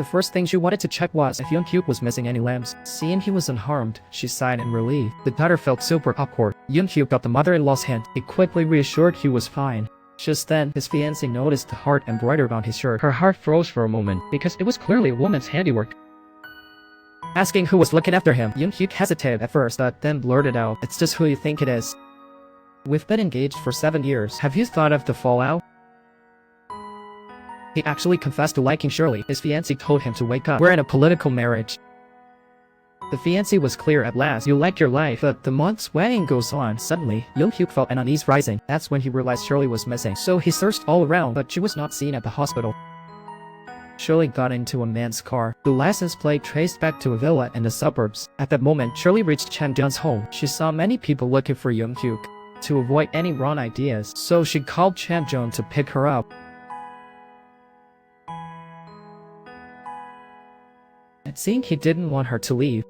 The first thing she wanted to check was if Yoon-hyuk was missing any limbs. Seeing he was unharmed, she sighed in relief. The daughter felt super awkward. Yoon-hyuk got the mother-in-law's hint. He quickly reassured he was fine. Just then, his fiancée noticed the heart embroidered on his shirt. Her heart froze for a moment, because it was clearly a woman's handiwork. Asking who was looking after him, Yoon-hyuk hesitated at first, but then blurted out, "It's just who you think it is. We've been engaged for 7 years. Have you thought of the fallout?" He actually confessed to liking Shirley. His fiancée told him to wake up. "We're in a political marriage." The fiancé was clear at last. "You like your life." But the month's wedding goes on. Suddenly, Yoon-hyuk felt an unease rising. That's when he realized Shirley was missing. So he searched all around, but she was not seen at the hospital. Shirley got into a man's car. The license plate traced back to a villa in the suburbs. At that moment, Shirley reached Chang-jeon's home. She saw many people looking for Yoon-hyuk. To avoid any wrong ideas, so she called Chang-jeon to pick her up. And seeing he didn't want her to leave,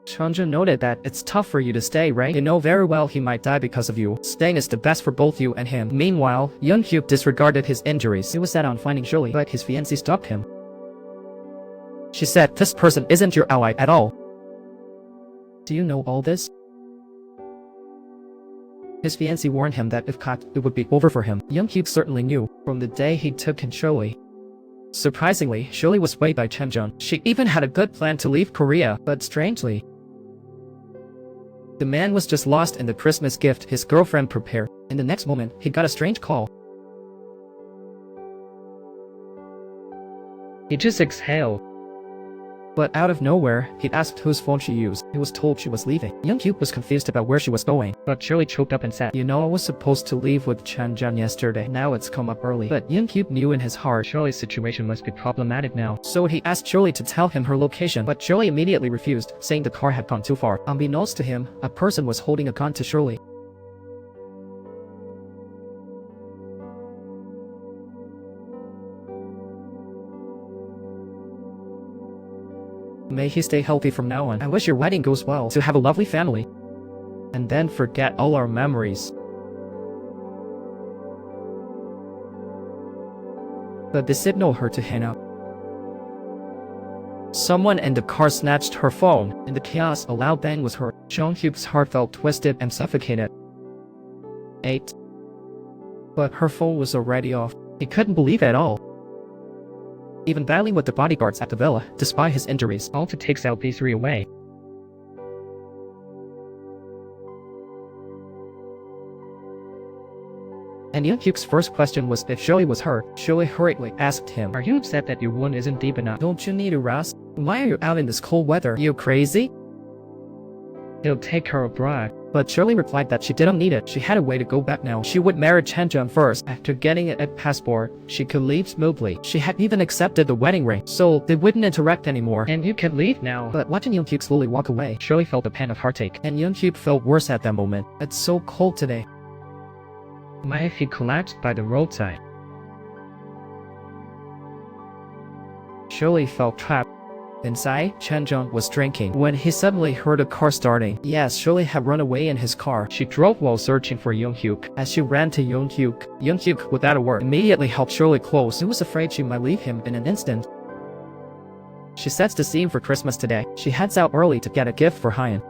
Chang-jeon noted that it's tough for you to stay, right? You know very well he might die because of you. Staying is the best for both you and him. Meanwhile, Yoon-hyuk disregarded his injuries. He was set on finding Shirley, but his fiancée stopped him. She said, "This person isn't your ally at all. Do you know all this?" His fiancée warned him that if caught, it would be over for him. Yoon-hyuk certainly knew from the day he took in Shirley. Surprisingly, Shirley was swayed by Chang-jeon. She even had a good plan to leave Korea, but strangely, the man was just lost in the Christmas gift his girlfriend prepared. In the next moment, he got a strange call. He just exhaled. But out of nowhere, he asked whose phone she used. He was told she was leaving. Yoon-hyuk was confused about where she was going, but Shirley choked up and said, "You know, I was supposed to leave with Chang-jeon yesterday. Now it's come up early." But Yoon-hyuk knew in his heart Shirley's situation must be problematic now. So he asked Shirley to tell him her location, but Shirley immediately refused, saying the car had gone too far. Unbeknownst to him, a person was holding a gun to Shirley. "May he stay healthy from now on. I wish your wedding goes well. To have a lovely family. And then forget all our memories." But they signaled her to hang up. Someone in the car snatched her phone. In the chaos, a loud bang was heard. Yoon-hyuk's heart felt twisted and suffocated. 8. But her phone was already off. He couldn't believe it at all. Even battling with the bodyguards at the villa, despite his injuries, all to take out these 3 away. And Yoon-hyuk's first question was if Shirley was hurt. Shirley hurriedly asked him, "Are you upset that your wound isn't deep enough? Don't you need a rest? Why are you out in this cold weather? You crazy? He'll take her abroad." But Shirley replied that she didn't need it. She had a way to go back now. She would marry Chang-jeon first. After getting a passport, she could leave smoothly. She had even accepted the wedding ring, so they wouldn't interact anymore. "And you can leave now." But watching Yoon-hyuk slowly walk away, Shirley felt a pang of heartache. And Yoon-hyuk felt worse at that moment. "It's so cold today. Why if he collapsed by the roadside?" Shirley felt trapped. Inside, Chang-jeon was drinking when he suddenly heard a car starting. Yes, Shirley had run away in his car. She drove while searching for Yoon-hyuk. As she ran to Yoon-hyuk, Yoon-hyuk, without a word, immediately helped Shirley close. He was afraid she might leave him in an instant. She sets the scene for Christmas today. She heads out early to get a gift for Hyun.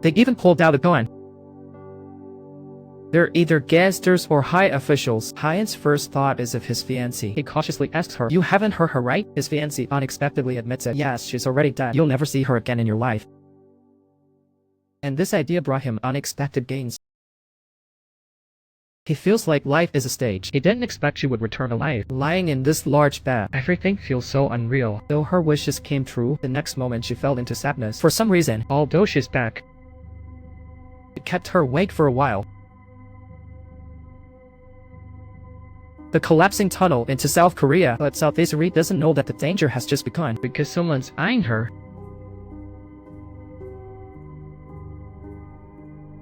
They even pulled out a gun. They're either gangsters or high officials. Hyun's first thought is of his fiancée. He cautiously asks her, "You haven't hurt her, right?" His fiancée unexpectedly admits it. "Yes, she's already dead. You'll never see her again in your life." And this idea brought him unexpected gains. He feels like life is a stage. He didn't expect she would return alive. Lying in this large bed, everything feels so unreal. Though her wishes came true, the next moment she fell into sadness. For some reason, although she's back, it kept her awake for a while. The collapsing tunnel into South Korea, but Southeast Korea doesn't know that the danger has just begun because someone's eyeing her.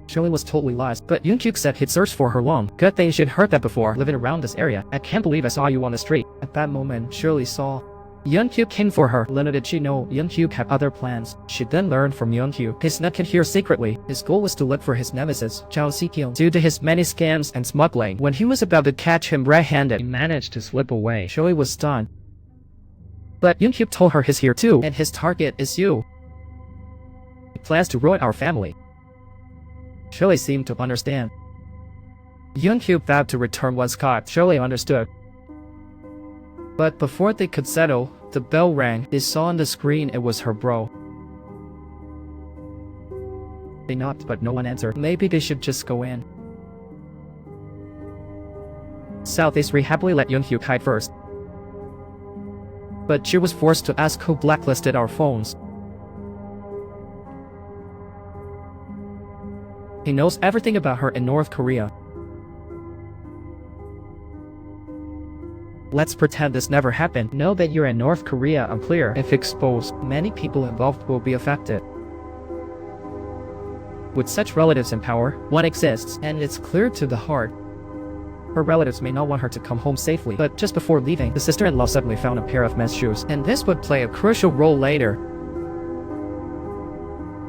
Shirley was totally lost, but Yoon-hyuk said he'd searched for her long. Good thing she'd heard that before, living around this area. "I can't believe I saw you on the street." At that moment, Shirley saw Young-hyuk came for her. Little did she know, Young-hyuk had other plans. She then learned from Young-hyuk his net could hear secretly. His goal was to look for his nemesis, Chao Si-kyung. Due to his many scams and smuggling, when he was about to catch him red-handed, he managed to slip away. Choi was stunned. But Young-hyuk told her he's here too, and his target is you. He plans to ruin our family. Choi seemed to understand. Young-hyuk vowed to return once caught. Choi understood. But before they could settle, the bell rang. They saw on the screen it was her bro. They knocked, but no one answered. Maybe they should just go in. Southeast happily let Young-hyuk hide first. But she was forced to ask who blacklisted our phones. He knows everything about her in North Korea. Let's pretend this never happened. Know that you're in North Korea unclear. If exposed, many people involved will be affected. With such relatives in power, one exists, and it's clear to the heart. Her relatives may not want her to come home safely, but just before leaving, the sister-in-law suddenly found a pair of men's shoes, and this would play a crucial role later.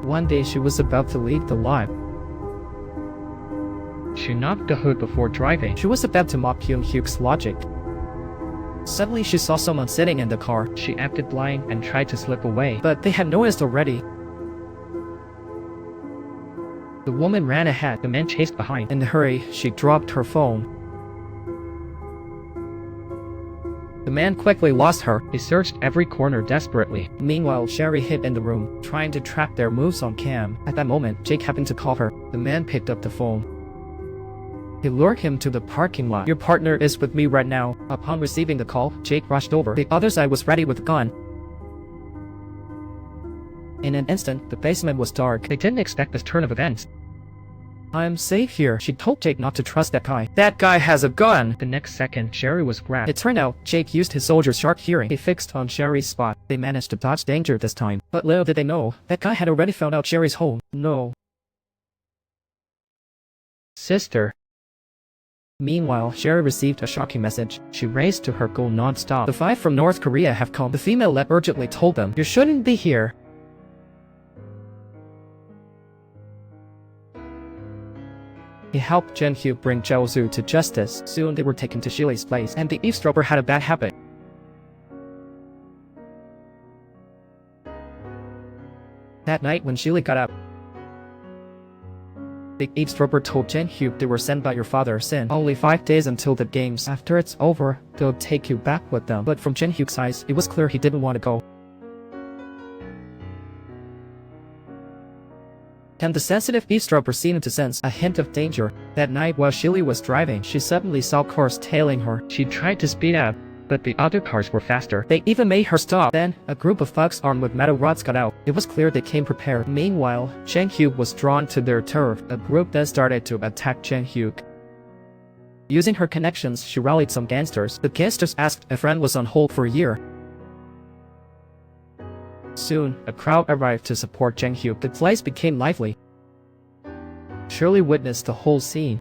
One day she was about to leave the lot. She knocked the hood before driving. She was about to mock Young-hyuk's logic. Suddenly she saw someone sitting in the car. She acted blind and tried to slip away, but they had noticed already. The woman ran ahead, the man chased behind. In a hurry, she dropped her phone. The man quickly lost her. He searched every corner desperately. Meanwhile, Sherry hid in the room, trying to track their moves on cam. At that moment, Jake happened to call her. The man picked up the phone. He lured him to the parking lot. Your partner is with me right now. Upon receiving the call, Jake rushed over. The other side was ready with a gun. In an instant, the basement was dark. They didn't expect this turn of events. I'm safe here. She told Jake not to trust that guy. That guy has a gun! The next second, Sherry was grabbed. It turned out, Jake used his soldier's sharp hearing. He fixed on Sherry's spot. They managed to dodge danger this time. But little did they know, that guy had already found out Sherry's home. No. Sister. Meanwhile, Sherry received a shocking message. She raced to her goal non-stop. The five from North Korea have come. The female rep urgently told them, you shouldn't be here. He helped Jin-hyuk bring Jeol-soo to justice. Soon they were taken to Shili's place, and the eavesdropper had a bad habit. That night when Shili got up, the eavesdropper told Jin-hyuk they were sent by your father Sin. Only 5 days until the games. After it's over, they'll take you back with them. But from Jin-hyuk's eyes, it was clear he didn't want to go. And the sensitive eavesdropper seemed to sense a hint of danger. That night while Shili was driving, she suddenly saw cars tailing her. She tried to speed up, but the other cars were faster. They even made her stop. Then, a group of thugs armed with metal rods got out. It was clear they came prepared. Meanwhile, Jin-hyuk was drawn to their turf. A group then started to attack Jin-hyuk. Using her connections, she rallied some gangsters. The gangsters asked if a friend was on hold for a year. Soon, a crowd arrived to support Jin-hyuk. The place became lively. Shirley witnessed the whole scene.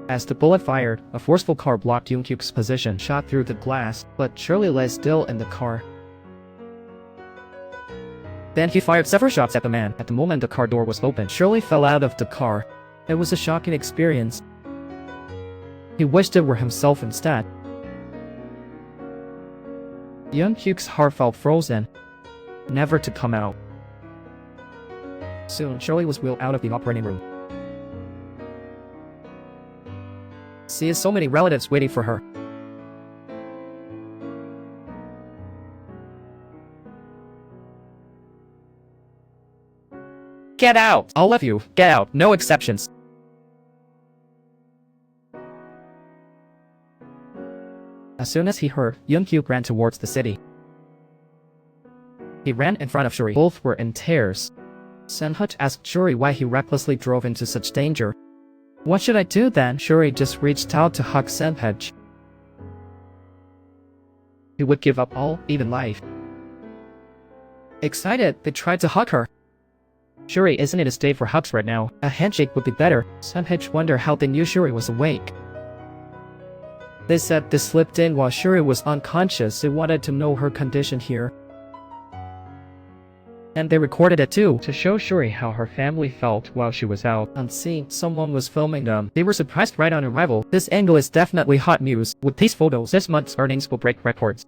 As the bullet fired, a forceful car blocked Young-hyuk's position, shot through the glass, but Shirley lay still in the car. Then he fired several shots at the man. At the moment the car door was open, Shirley fell out of the car. It was a shocking experience. He wished it were himself instead. Young-hyuk's heart felt frozen, never to come out. Soon, Shirley was wheeled out of the operating room. Seeing so many relatives waiting for her. Get out! All of you, get out, no exceptions. As soon as he heard, Young-hyuk ran towards the city. He ran in front of Shuri. Both were in tears. Sen-hut asked Shuri why he recklessly drove into such danger. What should I do then? Shuri just reached out to hug Sen-hut. He would give up all, even life. Excited, they tried to hug her. Shuri isn't in a state for hugs right now. A handshake would be better. Sen-hut wondered how they knew Shuri was awake. They said this slipped in while Shuri was unconscious. They wanted to know her condition here. And they recorded it too, to show Shuri how her family felt while she was out. Unseen, someone was filming them. They were surprised right on arrival. This angle is definitely hot news. With these photos, this month's earnings will break records.